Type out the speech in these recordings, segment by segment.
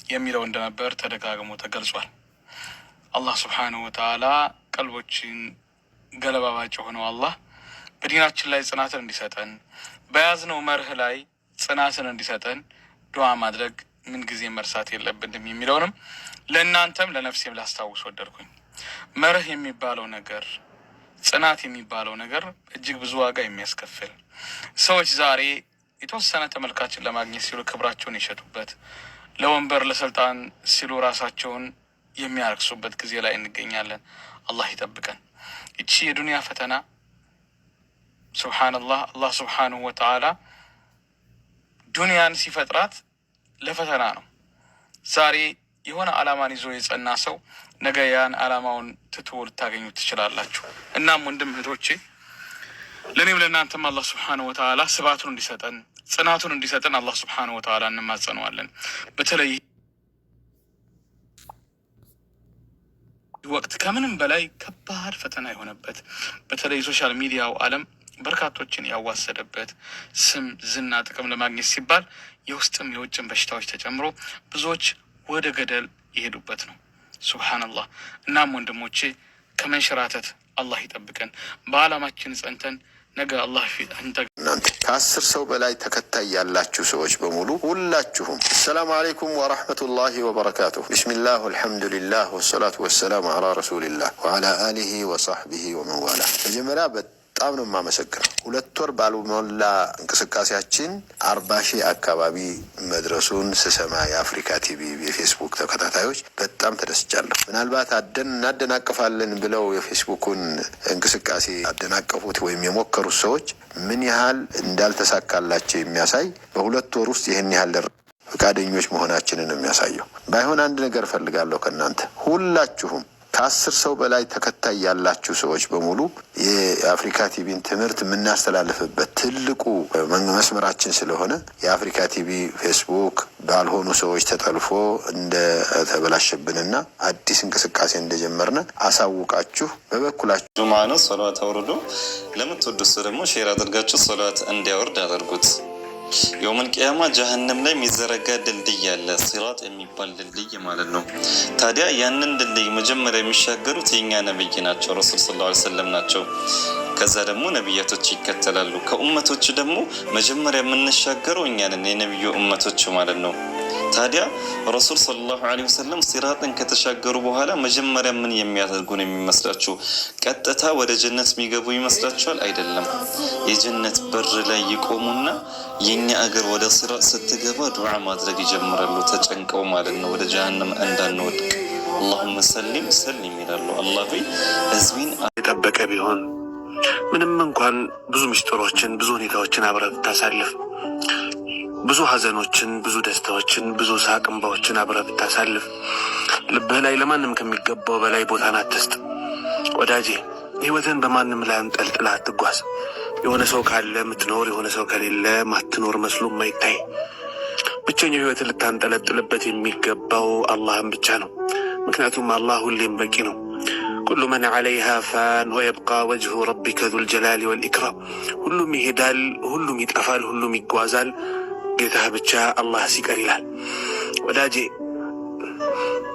የሚለው እንደነበር ተደጋግሞ ተገልጿል። አላህ ሱብሓነሁ ወተዓላ ቀልቦችን ገለባባጭ ሆነው አላህ በዲናችን ላይ ጽናትን እንዲሰጠን በያዝነው መርህ ላይ ጽናትን እንዲሰጠን ዱዓ ማድረግ ምን ጊዜ መርሳት የለብንም የሚለውንም ለእናንተም ለነፍሴም ላስታውስ ወደድኩኝ። መርህ የሚባለው ነገር ጽናት የሚባለው ነገር እጅግ ብዙ ዋጋ የሚያስከፍል ሰዎች ዛሬ የተወሰነ ተመልካችን ለማግኘት ሲሉ ክብራቸውን የሸጡበት ለወንበር ለስልጣን ሲሉ ራሳቸውን የሚያረክሱበት ጊዜ ላይ እንገኛለን። አላህ ይጠብቀን። ይቺ የዱንያ ፈተና ሱብሃንአላህ አላህ ሱብሃነሁ ወተዓላ ዱንያን ሲፈጥራት ለፈተና ነው። ዛሬ የሆነ ዓላማን ይዞ የጸና ሰው ነገ ያን ዓላማውን ትቶ ልታገኙት ትችላላችሁ። እናም ወንድም እህቶቼ ለእኔም ለእናንተም አላህ ሱብሓነሁ ወተዓላ ስብዓቱን እንዲሰጠን ጽናቱን እንዲሰጠን አላህ ሱብሓነሁ ወተዓላ እንማጸነዋለን። በተለይ ወቅት ከምንም በላይ ከባድ ፈተና የሆነበት በተለይ ሶሻል ሚዲያው ዓለም በርካቶችን ያዋሰደበት ስም፣ ዝና፣ ጥቅም ለማግኘት ሲባል የውስጥም የውጭም በሽታዎች ተጨምሮ ብዙዎች ወደ ገደል የሄዱበት ነው። ሱብሃንአላህ። እናም ወንድሞቼ ከመንሸራተት አላህ ይጠብቀን። በዓላማችን ጸንተን ነገ አላህ ፊት እናንተ ከ10 ሰው በላይ ተከታይ ያላችሁ ሰዎች በሙሉ ሁላችሁም ሰላም አለይኩም ወራህመቱላሂ ወበረካቱሁ። ቢስሚላህ ወልሐምዱሊላህ ወሰላቱ ወሰላሙ ዐላ ረሱሊላህ ወዐላ አሊሂ ወሰህቢሂ ወመንዋላ። መጀመሪያ በጣም ነው የማመሰግነው። 2 ወር ባልሞላ እንቅስቃሴያችን 40 ሺህ አካባቢ መድረሱን ስሰማ የአፍሪካ ቲቪ የፌስቡክ ተከታታዮች በጣም ተደስቻለሁ። ምናልባት እናደናቅፋለን ብለው የፌስቡኩን እንቅስቃሴ አደናቀፉት ወይም የሞከሩት ሰዎች ምን ያህል እንዳልተሳካላቸው የሚያሳይ በ2 ወር ውስጥ ይህን ያህል ፈቃደኞች መሆናችንን የሚያሳየው። ባይሆን አንድ ነገር ፈልጋለሁ ከእናንተ ሁላችሁም ከ10 ሰው በላይ ተከታይ ያላችሁ ሰዎች በሙሉ የአፍሪካ ቲቪን ትምህርት የምናስተላልፍበት ትልቁ መስመራችን ስለሆነ የአፍሪካ ቲቪ ፌስቡክ ባልሆኑ ሰዎች ተጠልፎ እንደተበላሸብንና አዲስ እንቅስቃሴ እንደጀመርነ አሳውቃችሁ በበኩላችሁ ጁምዓ ነው ሶላት አውርዱ። ለምትወዱት ደግሞ ሼር አድርጋችሁ ሶላት እንዲያወርድ አድርጉት። የውመል ቂያማ ጀሀነም ላይ የሚዘረጋ ድልድይ አለ፣ ሲራጥ የሚባል ድልድይ ማለት ነው። ታዲያ ያንን ድልድይ መጀመሪያ የሚሻገሩት የኛ ነብይ ናቸው፣ ረሱል ሰለላሁ ዐለይሂ ወሰለም ናቸው። ከዛ ደግሞ ነብያቶች ይከተላሉ። ከኡመቶች ደግሞ መጀመሪያ የምንሻገረው እኛ ነን፣ የነብዩ ኡመቶች ማለት ነው። ታዲያ ረሱል ሰለላሁ ዐለይሂ ወሰለም ሲራጥን ከተሻገሩ በኋላ መጀመሪያ ምን የሚያደርጉ ነው የሚመስላችሁ? ቀጥታ ወደ ጀነት የሚገቡ ይመስላችኋል? አይደለም። የጀነት በር ላይ ይቆሙና የኛ አገር ወደ ሲራጥ ስትገባ ዱዓ ማድረግ ይጀምራሉ፣ ተጨንቀው ማለት ነው፣ ወደ ጀሃነም እንዳንወድቅ። አላሁመ ሰሊም ሰሊም ይላሉ። አላህ ሆይ ህዝቢን የጠበቀ ቢሆን ምንም እንኳን ብዙ ምስጢሮችን ብዙ ሁኔታዎችን አብረህ ብታሳልፍ ብዙ ሀዘኖችን ብዙ ደስታዎችን ብዙ ሳቅ እንባዎችን አብረህ ብታሳልፍ ልብህ ላይ ለማንም ከሚገባው በላይ ቦታን አትስጥ። ወዳጄ ህይወትን በማንም ላይ አንጠልጥለህ አትጓዝ። የሆነ ሰው ካለ ምትኖር፣ የሆነ ሰው ከሌለ ማትኖር መስሎ ማይታይ ብቸኛው ህይወትን ልታንጠለጥልበት የሚገባው አላህን ብቻ ነው። ምክንያቱም አላህ ሁሌም በቂ ነው። ኩሉ መን ዐለይሃ ፋን ወየብቃ ወጅሁ ረቢከ ዙል ጀላሊ ወልኢክራም። ሁሉም ይሄዳል፣ ሁሉም ይጠፋል፣ ሁሉም ይጓዛል፣ ጌታህ ብቻ አላህ ሲቀር ይላል። ወዳጄ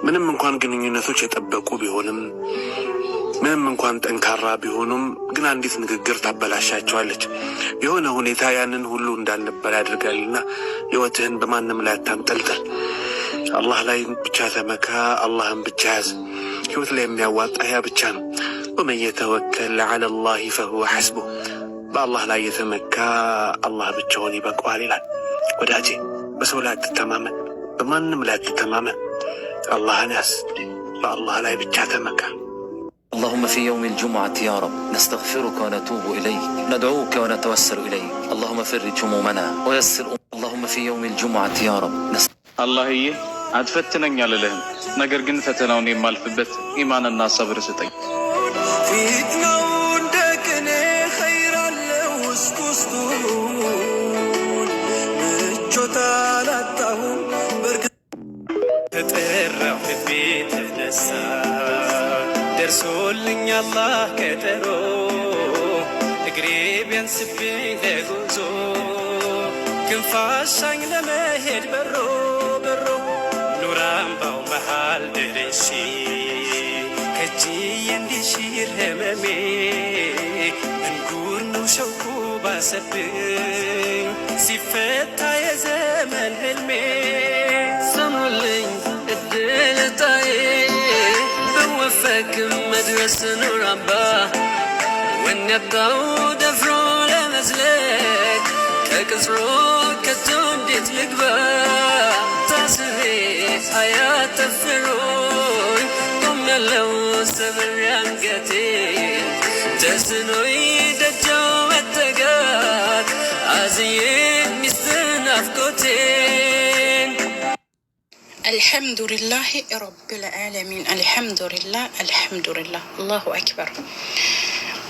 ምንም እንኳን ግንኙነቶች የጠበቁ ቢሆንም ምንም እንኳን ጠንካራ ቢሆኑም ግን አንዲት ንግግር ታበላሻቸዋለች። የሆነ ሁኔታ ያንን ሁሉ እንዳልነበር ያደርጋልና ህይወትህን በማንም ላይ አታንጠልጥል። አላህ ላይ ብቻ ተመካ፣ አላህን ብቻ ያዝ። ህይወት ላይ የሚያዋጣ ያ ብቻ ነው። ወመን የተወከል ዐለ ላሂ ፈሁወ ሐስቡህ። በአላህ ላይ የተመካ አላህ ብቻውን ይበቃዋል ይላል። ወዳጄ በሰው ላይ አትተማመን፣ በማንም ላይ አትተማመን። አላህን ያዝ፣ በአላህ ላይ ብቻ ተመካ። اللهم في يوم الجمعة يا رب نستغفرك ونتوب إليك ندعوك ونتوسل إليك اللهم فرج همومنا ويسر اللهم في يوم الجمعة يا رب الله አትፈትነኝ አልልህም፣ ነገር ግን ፈተናውን የማልፍበት ኢማንና ሰብር ስጠኝ። ፊትናው እንደቅኔ ኸይር አለው ውስጥ ውስጡን ምቾት አላጣሁም ተጠራሁ ልቤ ተነሳ ደርሶልኝ አላህ ቀጠሮ እግሬ ቢያንስብኝ ለጉዞ ክንፋሻኝ ለመሄድ በሮ በሮ ኑራ ደርሼ ከእጅ እንዲሽር ህመሜ እንጉር ነው ሸውቁ ባሰብኝ ሲፈታ የዘመን ህልሜ ስሙልኝ እድልታዬ ብወፈቅ መድረስ ኑር አምባ ወኔያጣው ደፍሮ ለመዝለቅ ከቅጽሮ ከቶ እንዴት ልግባ ታስሬ አያተፍሮኝ ቆሜያለሁ ሰብሬ አንገቴን ተስኖኝ ደጃው መጠጋት አዝዬ ሚስጥር ናፍቆቴን አልሐምዱሊላህ ረብል ዓለሚን አልሐምዱሊላህ አላሁ አክበር።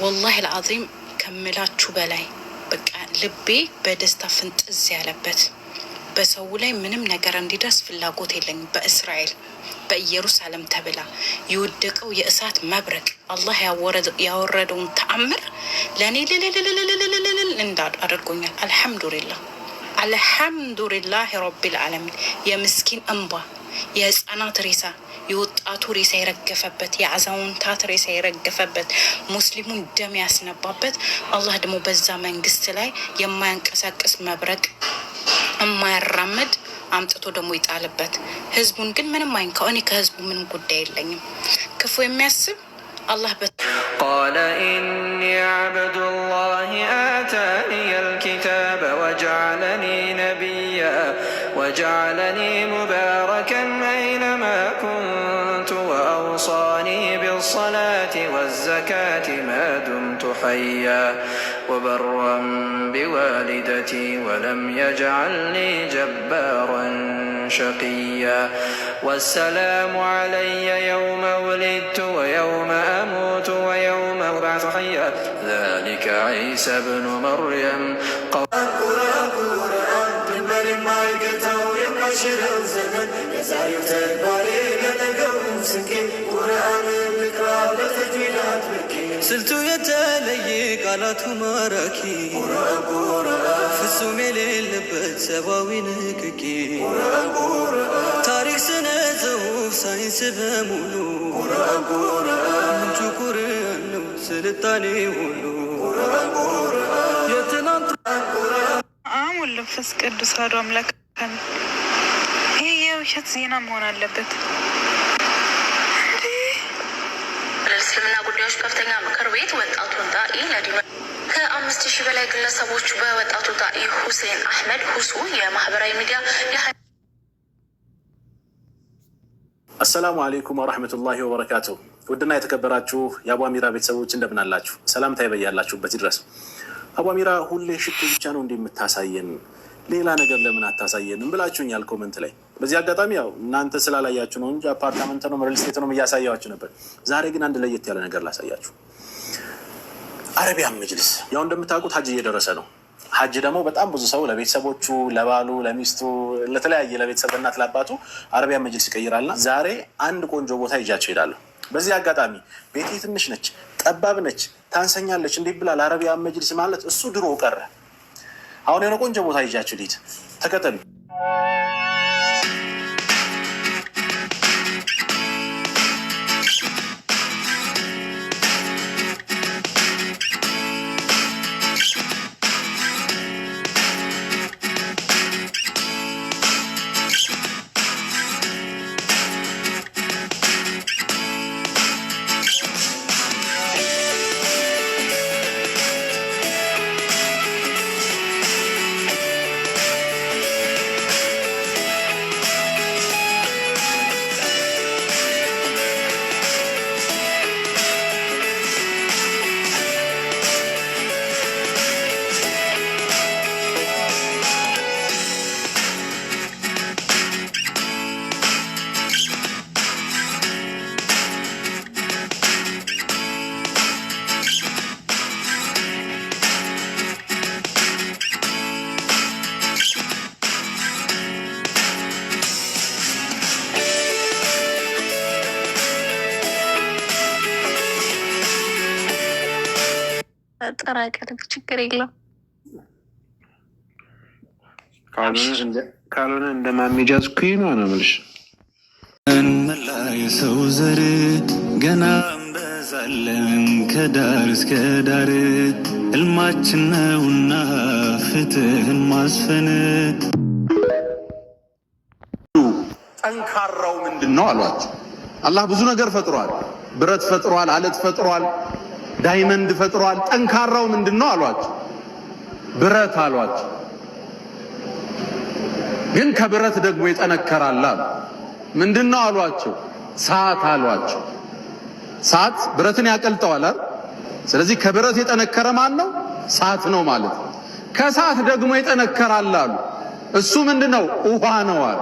ወላሂ አልዓዚም ከምላችሁ በላይ በቃ ልቤ በደስታ ፍንጥዝ ያለበት በሰው ላይ ምንም ነገር እንዲደርስ ፍላጎት የለኝም። በእስራኤል በኢየሩሳሌም ተብላ የወደቀው የእሳት መብረቅ አላህ ያወረደውን ተአምር ለእኔ ልልልልልልልልል እንዳድ አድርጎኛል። አልሐምዱሊላህ ረቢል ዓለሚን። የምስኪን እንባ፣ የህፃናት ሬሳ፣ የወጣቱ ሬሳ የረገፈበት፣ የአዛውንታት ሬሳ የረገፈበት፣ ሙስሊሙን ደም ያስነባበት አላህ ደግሞ በዛ መንግስት ላይ የማያንቀሳቅስ መብረቅ የማያራመድ አምጥቶ ደግሞ ይጣልበት። ህዝቡን ግን ምንም አይንካው። እኔ ከህዝቡ ምንም ጉዳይ የለኝም። ክፉ የሚያስብ አላህ قال إني عبد الله آتاني الكتاب وجعلني نبيا وجعلني مباركا أينما كنت وأوصاني بالصلاة والزكاة ما دمت حيا وبرا بوالدتي ولم يجعلني جبارا شقيا والسلام علي يوم ولدت ويوم أموت ويوم أبعث حيا ذلك عيسى بن مريم ስልቱ የተለየ ቃላቱ ማራኪ ፍጹም የሌለበት ሰብአዊ ንክኪ ታሪክ ስነ ጽሑፍ ሳይንስ በሙሉ ምንጩ ቁርአን ነው ስልጣኔ ሁሉ የትናንት ወልድ መንፈስ ቅዱስ አሐዱ አምላክ። ይህ የውሸት ዜና መሆን አለበት። ለእስልምና ጉዳዮች ከፍተኛ ምክር ቤት ወጣቱን ዳኢ ለዲኑ ከ5000 በላይ ግለሰቦች በወጣቱ ዳኢ ሁሴን አህመድ ሁሱ የማህበራዊ ሚዲያ አሰላሙ አለይኩም ወራህመቱላሂ ወበረካቱሁ። ውድና የተከበራችሁ የአቧሚራ ቤተሰቦች እንደምን አላችሁ? ሰላምታ ይበያላችሁበት ይድረስ። አቧሚራ ሁሌ ሽቱ ብቻ ነው እንደምታሳየን ሌላ ነገር ለምን አታሳየንም ብላችሁኛል ኮመንት ላይ። በዚህ አጋጣሚ ያው እናንተ ስላላያችሁ ነው እንጂ አፓርትመንት ነው ሪል ስቴት ነው እያሳያችሁ ነበር። ዛሬ ግን አንድ ለየት ያለ ነገር ላሳያችሁ። አረቢያን መጅልስ ያው እንደምታውቁት ሀጅ እየደረሰ ነው። ሀጅ ደግሞ በጣም ብዙ ሰው ለቤተሰቦቹ፣ ለባሉ፣ ለሚስቱ፣ ለተለያየ ለቤተሰብ እናት ለአባቱ አረቢያን መጅልስ ይቀይራልና ዛሬ አንድ ቆንጆ ቦታ ይዣችሁ እሄዳለሁ። በዚህ አጋጣሚ ቤቴ ትንሽ ነች፣ ጠባብ ነች፣ ታንሰኛለች እንዲህ ብላ ለአረቢያን መጅልስ ማለት እሱ ድሮ ቀረ። አሁን የሆነ ቆንጆ ቦታ ይዣችሁ ልሂድ፣ ተከተሉ። ጠራቀልም ችግር የለም። ካልሆነ እንደማሚጃዝ ኩይኗ ነው የምልሽ። እንመላ የሰው ዘር ገና እንበዛለን ከዳር እስከ ዳር ሕልማችን ነውና ፍትህን ማስፈን። ጠንካራው ምንድን ነው አሏቸው። አላህ ብዙ ነገር ፈጥሯል። ብረት ፈጥሯል፣ አለት ፈጥሯል፣ ዳይመንድ ፈጥሯል። ጠንካራው ምንድን ነው አሏቸው። ብረት አሏቸው። ግን ከብረት ደግሞ ይጠነከራል አሉ። ምንድን ነው አሏቸው። ሰዓት አሏቸው። ሰዓት ብረትን ያቀልጠዋል አይደል? ስለዚህ ከብረት የጠነከረ ማን ነው? ሰዓት ነው ማለት ነው። ከሰዓት ደግሞ ይጠነከራል አሉ። እሱ ምንድነው? ውሃ ነው አሉ።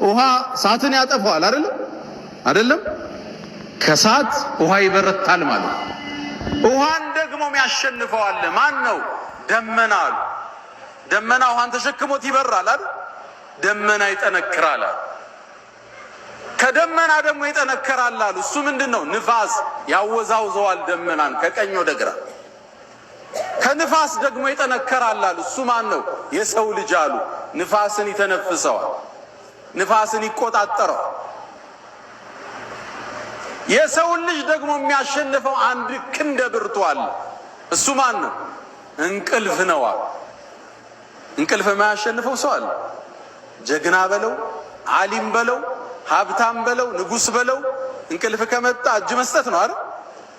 ውሃ ሰዓትን ያጠፋዋል አይደለም? ከሰዓት ውሃ ይበረታል ማለት ነው። ውሃን ደግሞ የሚያሸንፈዋል ማን ነው? ደመና አሉ። ደመና ውሃን ተሸክሞት ይበራል አይደል? ደመና ይጠነክራል አሉ። ከደመና ደግሞ ይጠነከራል አሉ። እሱ ምንድነው? ንፋስ ያወዛውዘዋል ደመናን ከቀኝ ወደ ግራ። ከንፋስ ደግሞ ይጠነከራል አሉ። እሱ ማን ነው? የሰው ልጅ አሉ። ንፋስን ይተነፍሰዋል፣ ንፋስን ይቆጣጠረዋል። የሰውን ልጅ ደግሞ የሚያሸንፈው አንድ ክንደ ብርቱ አለ። እሱ ማን ነው? እንቅልፍ ነው አሉ። እንቅልፍ የማያሸንፈው ሰው አለ? ጀግና በለው፣ ዓሊም በለው፣ ሀብታም በለው፣ ንጉስ በለው፣ እንቅልፍ ከመጣ እጅ መስጠት ነው አይደል?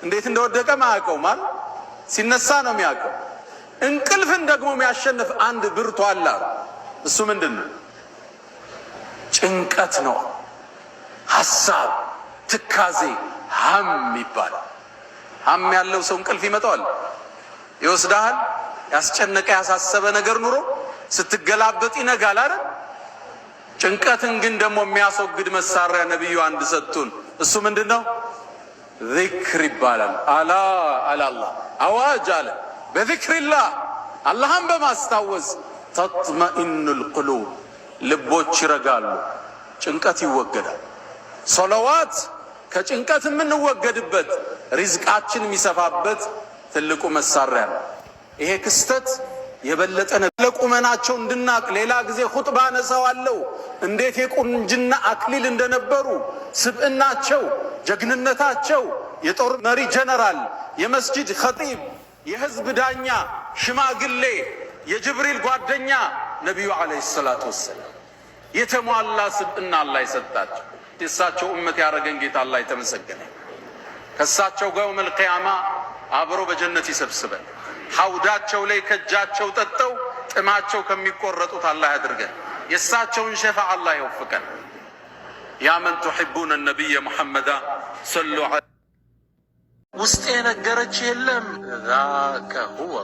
እንዴት እንደወደቀ ማያውቀው ማለት ሲነሳ ነው የሚያውቀው። እንቅልፍን ደግሞ የሚያሸንፍ አንድ ብርቱ አለ። እሱ ምንድነው? ጭንቀት ነው። ሐሳብ፣ ትካዜ፣ ሀም ይባላል። ሀም ያለው ሰው እንቅልፍ ይመጣዋል፣ ይወስዳል። ያስጨነቀ ያሳሰበ ነገር ኑሮ ስትገላበጥ ይነጋል አይደል? ጭንቀትን ግን ደግሞ የሚያስወግድ መሳሪያ ነብዩ አንድ ሰጡን። እሱ ምንድነው? ዚክር ይባላል። አላ አላህ አዋጅ አለ። በዚክሪላህ አላህን በማስታወስ ተጥመኢኑል ቁሉብ ልቦች ይረጋሉ፣ ጭንቀት ይወገዳል። ሶለዋት ከጭንቀት የምንወገድበት ሪዝቃችን የሚሰፋበት ትልቁ መሳሪያ ነው። ይሄ ክስተት የበለጠ ለቁመናቸው እንድናቅ ሌላ ጊዜ ኹጥባ ነሳዋለሁ። እንዴት የቁንጅና አክሊል እንደነበሩ ስብዕናቸው፣ ጀግንነታቸው፣ የጦር መሪ ጀነራል፣ የመስጂድ ኸጢብ፣ የህዝብ ዳኛ፣ ሽማግሌ፣ የጅብሪል ጓደኛ ነቢዩ ዓለይሂ ሰላቱ ወሰላም የተሟላ ስብዕና አላህ የሰጣቸው የእሳቸው እመት ያደረገን ጌታ አላህ የተመሰገነ። ከእሳቸው ጋር የውመል ቂያማ አብሮ በጀነት ይሰብስበን። ሐውዳቸው ላይ ከእጃቸው ጠጠው ጥማቸው ከሚቆረጡት አላህ ያድርገን። የእሳቸውን ሸፋ አላህ ይወፍቀን። ያ መን ቱሒቡነ ነቢየ ሙሐመዳ ሰሉ ውስጥ የነገረች የለም ዛከ ሁወ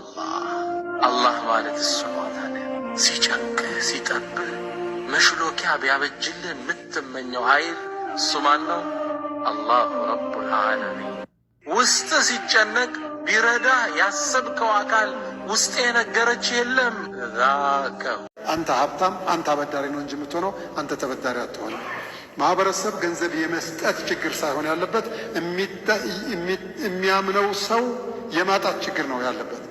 አላህ ማለት እሱ ነው። ታዲያ ሲጨንቅህ ሲጠብህ መሽሎኪያ ቢያበጅልህ የምትመኘው ኃይል እሱ ማን ነው? አላሁ ረቡል ዓለሚን። ውስጥ ሲጨነቅ ቢረዳህ ያሰብከው አካል ውስጥ የነገረች የለም ዛከ። አንተ ሀብታም አንተ አበዳሪ ነው እንጂ የምትሆነው አንተ ተበዳሪ አትሆንም። ማህበረሰብ ገንዘብ የመስጠት ችግር ሳይሆን ያለበት የሚያምነው ሰው የማጣት ችግር ነው ያለበት።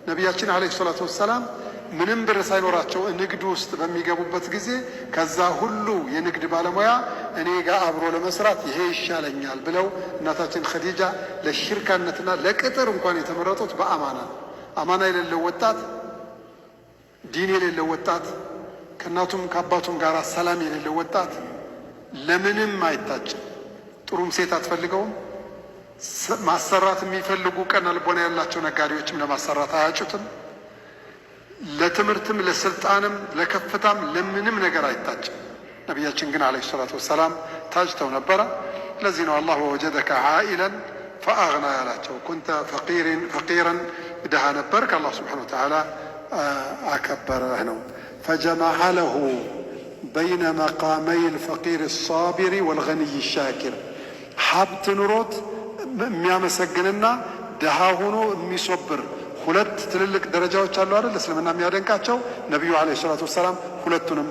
ነቢያችን ዓለይሂ ሰላቱ ወሰላም ምንም ብር ሳይኖራቸው ንግድ ውስጥ በሚገቡበት ጊዜ ከዛ ሁሉ የንግድ ባለሙያ እኔ ጋር አብሮ ለመስራት ይሄ ይሻለኛል ብለው እናታችን ኸዲጃ ለሽርካነትና ለቅጥር እንኳን የተመረጡት በአማና አማና የሌለው ወጣት፣ ዲን የሌለው ወጣት፣ ከእናቱም ከአባቱም ጋር ሰላም የሌለው ወጣት ለምንም አይታጭም። ጥሩም ሴት አትፈልገውም። ማሰራት የሚፈልጉ ቀና ልቦና ያላቸው ነጋዴዎችም ለማሰራት አያጩትም። ለትምህርትም ለስልጣንም ለከፍታም ለምንም ነገር አይታጭም። ነቢያችን ግን ዓለይሂ ሰላቱ ወሰላም ታጭተው ነበረ። ለዚህ ነው አላህ ወወጀደከ ዓኢለን ፈአግና ያላቸው። ኩንተ ፈቂረን ድሃ ነበር፣ ከአላህ ስብሓነሁ ወተዓላ አከበረህ ነው። ፈጀመዐ ለሁ በይነ መቃመይ ልፈቂር ሳቢሪ ወልገኒይ ሻኪር። ሀብት ኑሮት የሚያመሰግንና ድሃ ሆኖ የሚሶብር ሁለት ትልልቅ ደረጃዎች አሉ አይደል? እስልምና የሚያደንቃቸው ነቢዩ ዓለይሂ ሰላቱ ወሰላም ሁለቱንም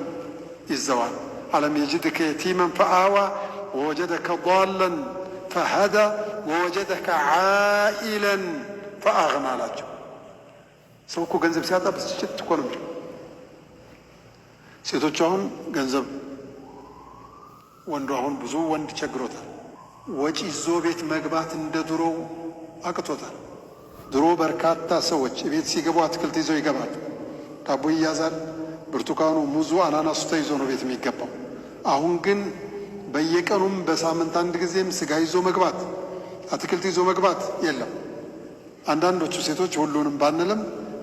ይዘዋል። አለም የጅድከ የቲመን ፈአዋ ወወጀደከ ዷለን ፈሀዳ ወወጀደከ ዓኢለን ፈአግና አላቸው። ሰው እኮ ገንዘብ ሲያጣ ብስጭት እኮ ነው። ሴቶቹ አሁን ገንዘብ ወንዱ አሁን ብዙ ወንድ ቸግሮታል። ወጪ ይዞ ቤት መግባት እንደ ድሮው አቅቶታል። ድሮ በርካታ ሰዎች ቤት ሲገቡ አትክልት ይዘው ይገባሉ። ዳቦ ይያዛል፣ ብርቱካኑ፣ ሙዙ፣ አናናሱ ተይዞ ነው ቤት የሚገባው። አሁን ግን በየቀኑም በሳምንት አንድ ጊዜም ስጋ ይዞ መግባት፣ አትክልት ይዞ መግባት የለም። አንዳንዶቹ ሴቶች ሁሉንም ባንልም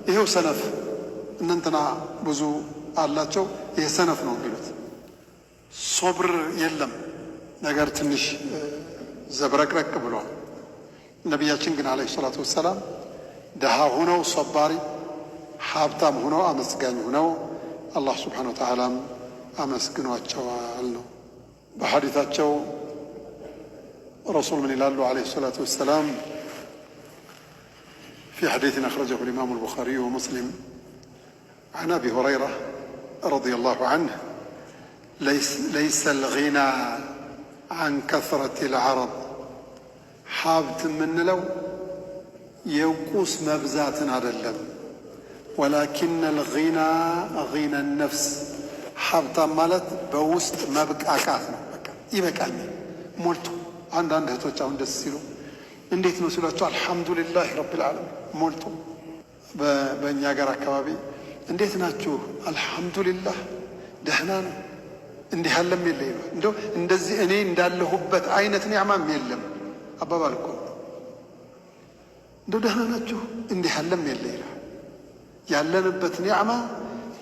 ይሄው ሰነፍ እነንትና ብዙ አላቸው፣ ይሄ ሰነፍ ነው የሚሉት። ሶብር የለም፣ ነገር ትንሽ ዘብረቅረቅ ብሏል። ነቢያችን ግን አለይሂ ሰላቱ ወሰላም ደሃ ሆነው ሶባሪ፣ ሀብታም ሆነው አመስጋኝ ሆነው አላህ ስብሓነሁ ወተዓላም አመስግኗቸዋል ነው። በሐዲታቸው ረሱል ምን ይላሉ አለይሂ ሰላቱ ወሰላም في حديث أخرجه الإمام البخاري ومسلم عن أبي هريرة رضي الله عنه ليس الغنى عن كثرة العرض حابت من لو يوقوس مبزات عدلم ولكن الغنى غنى النفس حابت مالت بوسط مبك أكاثنا يبكاني مولتو عند هتوچ عند السيلو እንዴት ነው ሲሏቸው አልহামዱሊላህ ረብል ዓለሚን ሞልቶ በእኛ ሀገር አካባቢ እንዴት ናችሁ አልহামዱሊላህ ደህና ነው እንዲህ ያለም የለ ይላል። እንደው እንደዚህ እኔ እንዳለሁበት አይነት ኒዕማም የለም አባባል እኮ እንደው ደህና ናችሁ እንዲህ ያለም የለ ይላል። ያለንበት ኒዕማ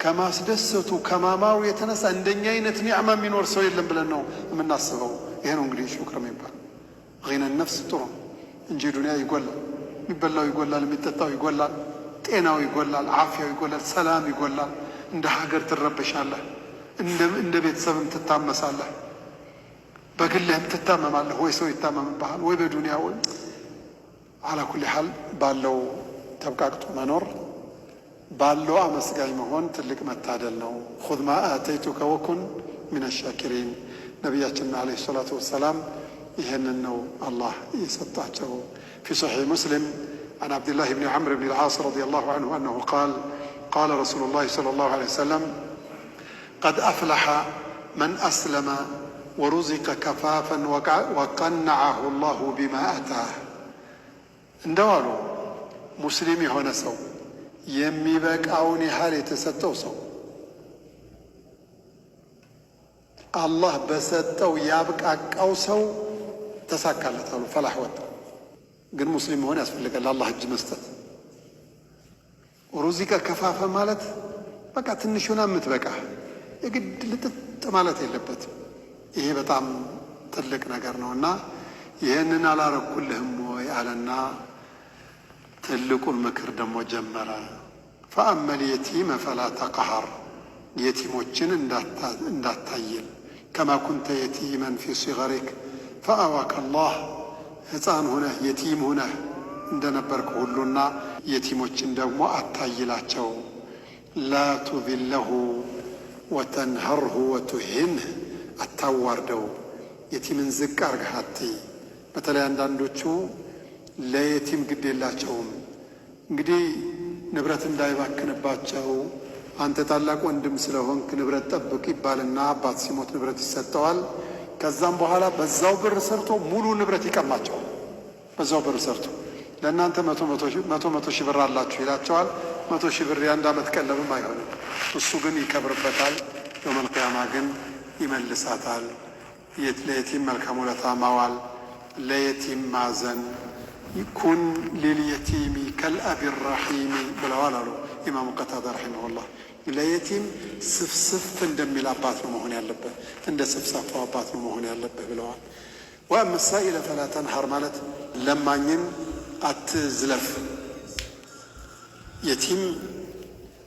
ከማስደሰቱ ከማማሩ የተነሳ እንደኛ አይነት ኒዕማ የሚኖር ሰው የለም ብለን ነው የምናስበው። ይሄ ነው እንግዲህ ሹክር የሚባል غنى النفس ጥሩ እንጂ ዱንያ ይጎላል፣ የሚበላው ይጎላል፣ የሚጠጣው ይጎላል፣ ጤናው ይጎላል፣ ዓፊያው ይጎላል፣ ሰላም ይጎላል። እንደ ሀገር ትረበሻለህ፣ እንደ ቤተሰብም ትታመሳለህ፣ በግልህም ትታመማለህ። ወይ ሰው ይታመምብሃል፣ ወይ በዱንያ ወይ አላ ኩሊ ሐል ባለው ተብቃቅቶ መኖር ባለው አመስጋኝ መሆን ትልቅ መታደል ነው። ኹዝ ማ አተይቱከ ወኩን ሚነ ሻኪሪን ነቢያችን ዓለይሂ ሰላቱ ወሰላም ይህንን ነው አላህ የሰጣቸው። في صحيح مسلم عن عبد الله بن عمرو بن العاص رضي الله عنه أنه قال قال رسول الله صلى الله عليه وسلم قد أفلح من أسلم ورزق كفافا وقنعه الله بما أتاه እንደዋሉ ሙስሊም የሆነ ሰው የሚበቃውን ያህል የተሰጠው ሰው አላህ በሰጠው ያብቃቃው ሰው ተሳካለት አሉ። ፈላህ ወጣ። ግን ሙስሊም መሆን ያስፈልጋል፣ ለአላህ እጅ መስጠት። ሩዚቀ ከፋፈ ማለት በቃ ትንሽ ሆና የምትበቃ የግድ ልጥጥ ማለት የለበትም። ይሄ በጣም ትልቅ ነገር ነው እና ይህንን አላረኩልህም ወይ አለና ትልቁን ምክር ደግሞ ጀመረ። ፈአመል የቲመ ፈላ ተቀሃር፣ የቲሞችን እንዳታይል። ከማ ኩንተ የቲመን ፊ ሲገሪክ ፈአዋከ አላህ፣ ሕፃን ሁነህ የቲም ሁነህ እንደነበርክ ሁሉና የቲሞችን ደግሞ አታይላቸው። ላ ቱዚለሁ ወተንሀርሁ ወቱሂንህ፣ አታዋርደው፣ የቲምን ዝቅ አርገህ አትይ። በተለይ አንዳንዶቹ ለየቲም ግድ የላቸውም። እንግዲህ ንብረት እንዳይባክንባቸው አንተ ታላቅ ወንድም ስለሆንክ ንብረት ጠብቅ ይባልና አባት ሲሞት ንብረት ይሰጠዋል። ከዛም በኋላ በዛው ብር ሰርቶ ሙሉ ንብረት ይቀማቸዋል። በዛው ብር ሰርቶ ለእናንተ መቶ ሺህ ብር አላችሁ ይላቸዋል። 100 ሺህ ብር የአንድ ዓመት ቀለብም አይሆንም። እሱ ግን ይከብርበታል። የውመል ቂያማ ግን ይመልሳታል። ለየቲም መልካም ውለታ ማዋል፣ ለየቲም ማዘን። ኩን ሊልየቲሚ ከልአቢ ራሒሚ ብለዋል አሉ ኢማሙ ቀታዳ ረሒመሁላህ። ለየቲም ስፍስፍ እንደሚል አባት ነው መሆን ያለብህ፣ እንደ ስፍሳፋው አባት ነው መሆን ያለብህ ብለዋል። ወአመ ሳኢለ ፈላ ተንሐር ማለት ለማኝን አትዝለፍ። የቲም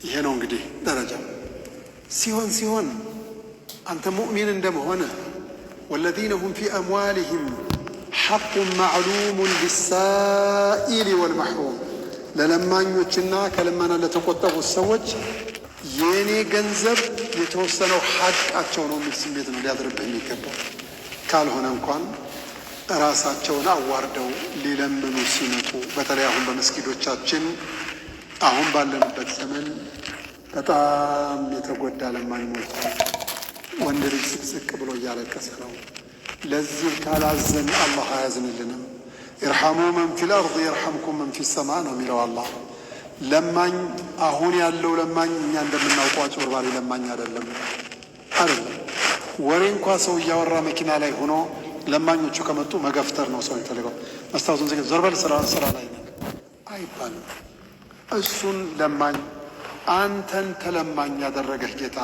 ይሄ ነው እንግዲህ ደረጃ ሲሆን አንተ ሙእሚን እንደመሆንህ ወለዚነ ሁም ፊ አምዋሊሂም ሐቁን ማዕሉሙን ሊሳኢሊ ወልመሕሩም፣ ለለማኞችና ከልመና ለተቆጠቡት ሰዎች የእኔ ገንዘብ የተወሰነው ሐቃቸው ነው የሚል ስሜት ነው ሊያድርብህ የሚገባው። ካልሆነ እንኳን ራሳቸውን አዋርደው ሊለምኑ ሲመጡ፣ በተለይ አሁን በመስጊዶቻችን አሁን ባለንበት ዘመን በጣም የተጎዳ ለማኝ ሞልቷል። ወንድ ልጅ ስቅስቅ ብሎ እያለቀሰ ነው። ለዚህ ካላዘን አላህ አያዝንልንም። ኢርሐሙ መን ፊል አርድ የርሐምኩም መን ፊ ሰማ ነው የሚለው አላህ። ለማኝ አሁን ያለው ለማኝ እኛ እንደምናውቀው አጭበርባሪ ለማኝ አይደለም። ወሬ እንኳ ሰው እያወራ መኪና ላይ ሆኖ ለማኞቹ ከመጡ መገፍተር ነው ሰው የሚፈልገው። መስታወቱን ዘ ዞርበል ስራ ላይ ነን አይባልም። እሱን ለማኝ አንተን ተለማኝ ያደረገህ ጌታ